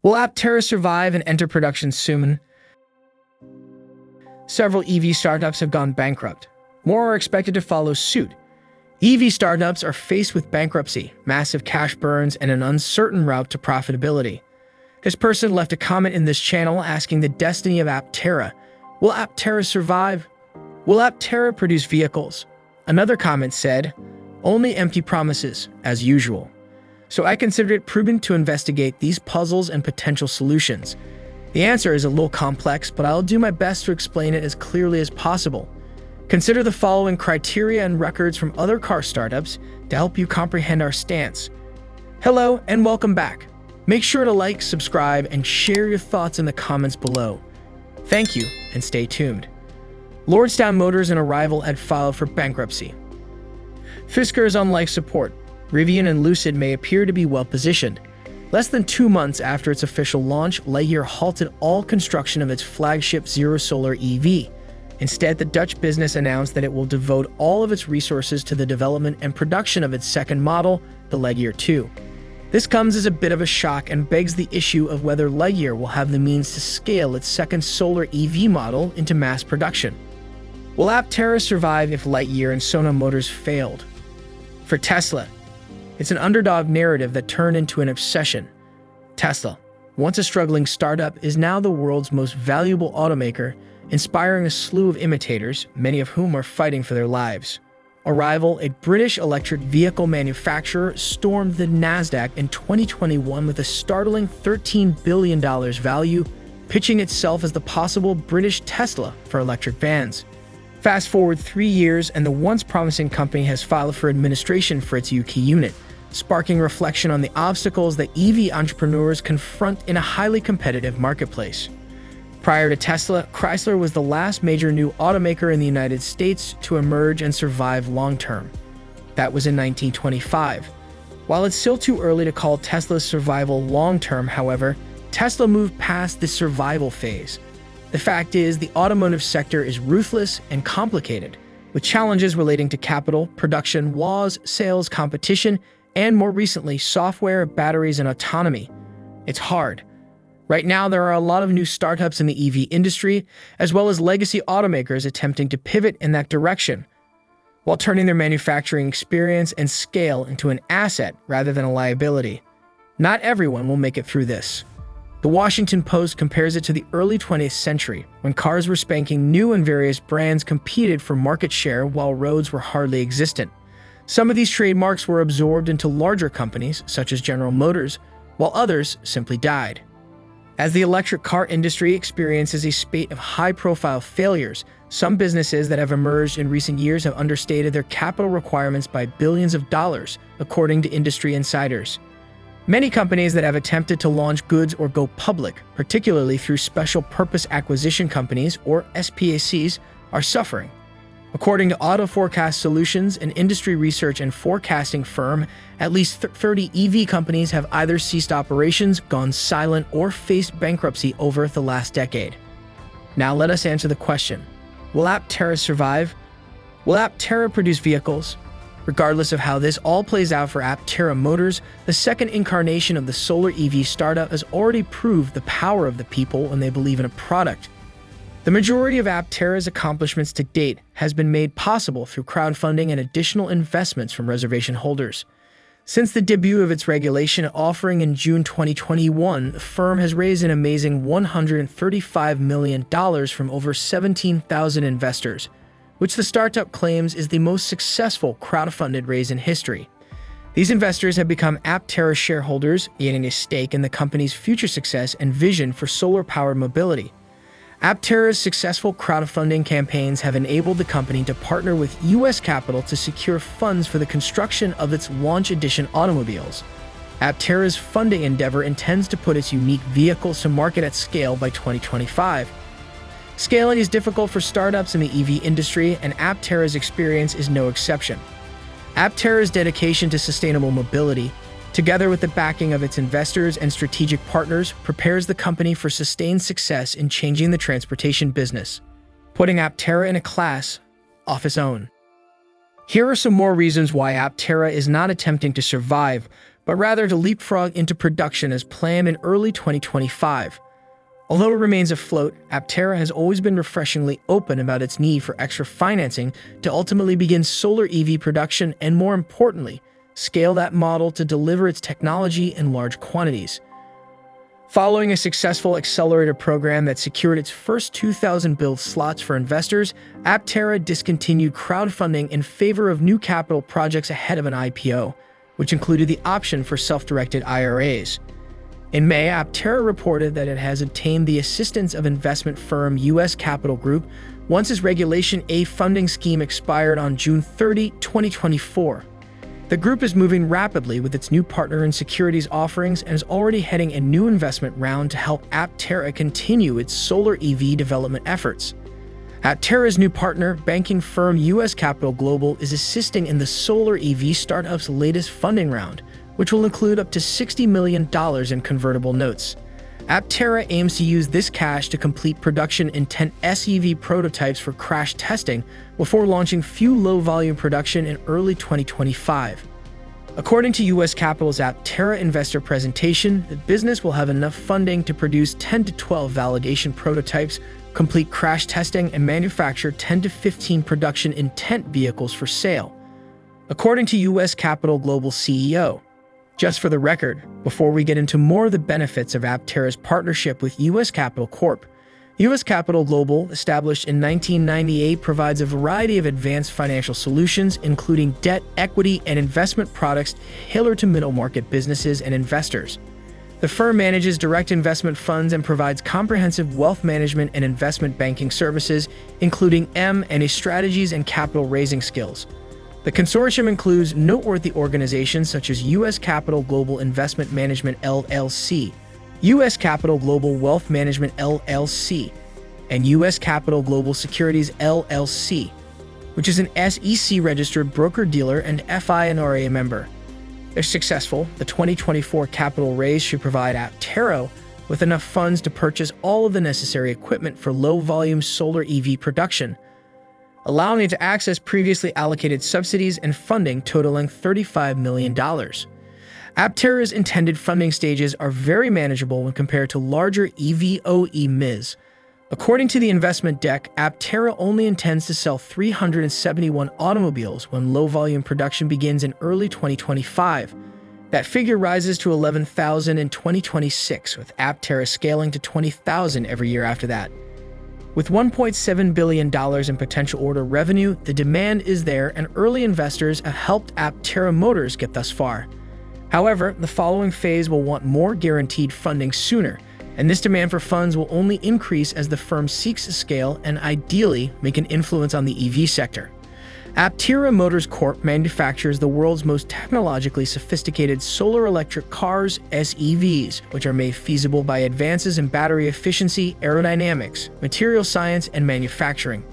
Will Aptera survive and enter production soon? Several EV startups have gone bankrupt. More are expected to follow suit. EV startups are faced with bankruptcy, massive cash burns, and an uncertain route to profitability. This person left a comment in this channel asking the destiny of Aptera. Will Aptera survive? Will Aptera produce vehicles? Another comment said, only empty promises, as usual. So I considered it prudent to investigate these puzzles and potential solutions. The answer is a little complex, but I'll do my best to explain it as clearly as possible. Consider the following criteria and records from other car startups to help you comprehend our stance. Hello and welcome back. Make sure to like, subscribe, and share your thoughts in the comments below. Thank you, and stay tuned. Lordstown Motors and Arrival had filed for bankruptcy. Fisker is on life support. Rivian and Lucid may appear to be well positioned. Less than 2 months after its official launch, Lightyear halted all construction of its flagship Zero Solar EV. Instead, the Dutch business announced that it will devote all of its resources to the development and production of its second model, the Lightyear 2. This comes as a bit of a shock and begs the issue of whether Lightyear will have the means to scale its second solar EV model into mass production. Will Aptera survive if Lightyear and Sono Motors failed? For Tesla, it's an underdog narrative that turned into an obsession. Tesla, once a struggling startup, is now the world's most valuable automaker, inspiring a slew of imitators, many of whom are fighting for their lives. Arrival, a British electric vehicle manufacturer, stormed the Nasdaq in 2021 with a startling $13 billion value, pitching itself as the possible British Tesla for electric vans. Fast forward 3 years, and the once promising company has filed for administration for its UK unit, sparking reflection on the obstacles that EV entrepreneurs confront in a highly competitive marketplace. Prior to Tesla, Chrysler was the last major new automaker in the United States to emerge and survive long-term. That was in 1925. While it's still too early to call Tesla's survival long-term, however, Tesla moved past the survival phase. The fact is, the automotive sector is ruthless and complicated, with challenges relating to capital, production, laws, sales, competition, and more recently, software, batteries, and autonomy. It's hard. Right now, there are a lot of new startups in the EV industry, as well as legacy automakers attempting to pivot in that direction, while turning their manufacturing experience and scale into an asset rather than a liability. Not everyone will make it through this. The Washington Post compares it to the early 20th century, when cars were spanking new and various brands competed for market share while roads were hardly existent. Some of these trademarks were absorbed into larger companies, such as General Motors, while others simply died. As the electric car industry experiences a spate of high-profile failures, some businesses that have emerged in recent years have understated their capital requirements by billions of dollars, according to industry insiders. Many companies that have attempted to launch goods or go public, particularly through special purpose acquisition companies or SPACs, are suffering. According to Auto Forecast Solutions, an industry research and forecasting firm, at least 30 EV companies have either ceased operations, gone silent, or faced bankruptcy over the last decade. Now let us answer the question. Will Aptera survive? Will Aptera produce vehicles? Regardless of how this all plays out for Aptera Motors, the second incarnation of the solar EV startup has already proved the power of the people when they believe in a product. The majority of Aptera's accomplishments to date has been made possible through crowdfunding and additional investments from reservation holders. Since the debut of its regulation offering in June 2021, the firm has raised an amazing $135 million from over 17,000 investors, which the startup claims is the most successful crowdfunded raise in history. These investors have become Aptera shareholders, gaining a stake in the company's future success and vision for solar-powered mobility. Aptera's successful crowdfunding campaigns have enabled the company to partner with U.S. capital to secure funds for the construction of its Launch Edition automobiles. Aptera's funding endeavor intends to put its unique vehicles to market at scale by 2025. Scaling is difficult for startups in the EV industry, and Aptera's experience is no exception. Aptera's dedication to sustainable mobility, together with the backing of its investors and strategic partners, prepares the company for sustained success in changing the transportation business, putting Aptera in a class of its own. Here are some more reasons why Aptera is not attempting to survive, but rather to leapfrog into production as planned in early 2025. Although it remains afloat, Aptera has always been refreshingly open about its need for extra financing to ultimately begin solar EV production and, more importantly, scale that model to deliver its technology in large quantities. Following a successful accelerator program that secured its first 2,000 build slots for investors, Aptera discontinued crowdfunding in favor of new capital projects ahead of an IPO, which included the option for self-directed IRAs. In May, Aptera reported that it has obtained the assistance of investment firm US Capital Group once its Regulation A funding scheme expired on June 30, 2024. The group is moving rapidly with its new partner in securities offerings and is already heading a new investment round to help Aptera continue its solar EV development efforts. Aptera's new partner, banking firm US Capital Global, is assisting in the solar EV startup's latest funding round, which will include up to $60 million in convertible notes. Aptera aims to use this cash to complete production intent SEV prototypes for crash testing before launching few low-volume production in early 2025. According to US Capital's Aptera investor presentation, the business will have enough funding to produce 10 to 12 validation prototypes, complete crash testing, and manufacture 10 to 15 production intent vehicles for sale. According to US Capital Global CEO, just for the record, before we get into more of the benefits of Aptera's partnership with US Capital Corp., US Capital Global, established in 1998, provides a variety of advanced financial solutions, including debt, equity, and investment products tailored to middle-market businesses and investors. The firm manages direct investment funds and provides comprehensive wealth management and investment banking services, including M&A strategies and capital raising skills. The consortium includes noteworthy organizations such as US Capital Global Investment Management LLC, US Capital Global Wealth Management LLC, and US Capital Global Securities LLC, which is an SEC-registered broker-dealer and FINRA member. If successful, the 2024 capital raise should provide Aptera with enough funds to purchase all of the necessary equipment for low-volume solar EV production, allowing it to access previously allocated subsidies and funding totaling $35 million. Aptera's intended funding stages are very manageable when compared to larger EVOE-MIS. According to the investment deck, Aptera only intends to sell 371 automobiles when low-volume production begins in early 2025. That figure rises to 11,000 in 2026, with Aptera scaling to 20,000 every year after that. With $1.7 billion in potential order revenue, the demand is there, and early investors have helped Aptera Motors get thus far. However, the following phase will want more guaranteed funding sooner, and this demand for funds will only increase as the firm seeks to scale and ideally make an influence on the EV sector. Aptera Motors Corp manufactures the world's most technologically sophisticated solar electric cars, SEVs, which are made feasible by advances in battery efficiency, aerodynamics, material science, and manufacturing.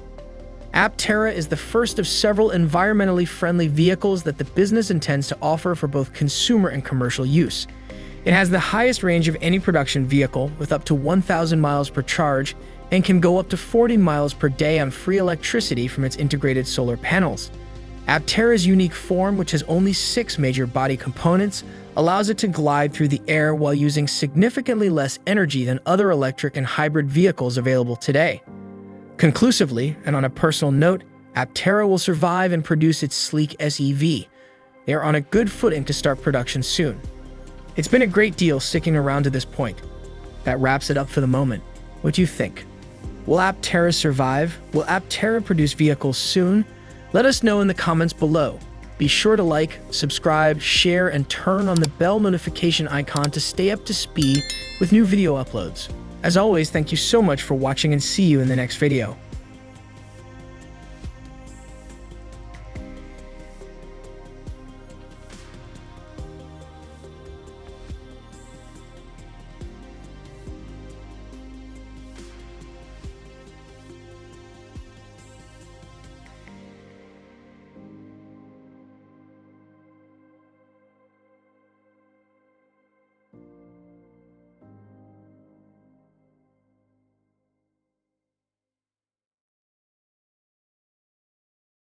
Aptera is the first of several environmentally friendly vehicles that the business intends to offer for both consumer and commercial use. It has the highest range of any production vehicle, with up to 1,000 miles per charge, and can go up to 40 miles per day on free electricity from its integrated solar panels. Aptera's unique form, which has only 6 major body components, allows it to glide through the air while using significantly less energy than other electric and hybrid vehicles available today. Conclusively, and on a personal note, Aptera will survive and produce its sleek SEV. They are on a good footing to start production soon. It's been a great deal sticking around to this point. That wraps it up for the moment. What do you think? Will Aptera survive? Will Aptera produce vehicles soon? Let us know in the comments below. Be sure to like, subscribe, share, and turn on the bell notification icon to stay up to speed with new video uploads. As always, thank you so much for watching and see you in the next video.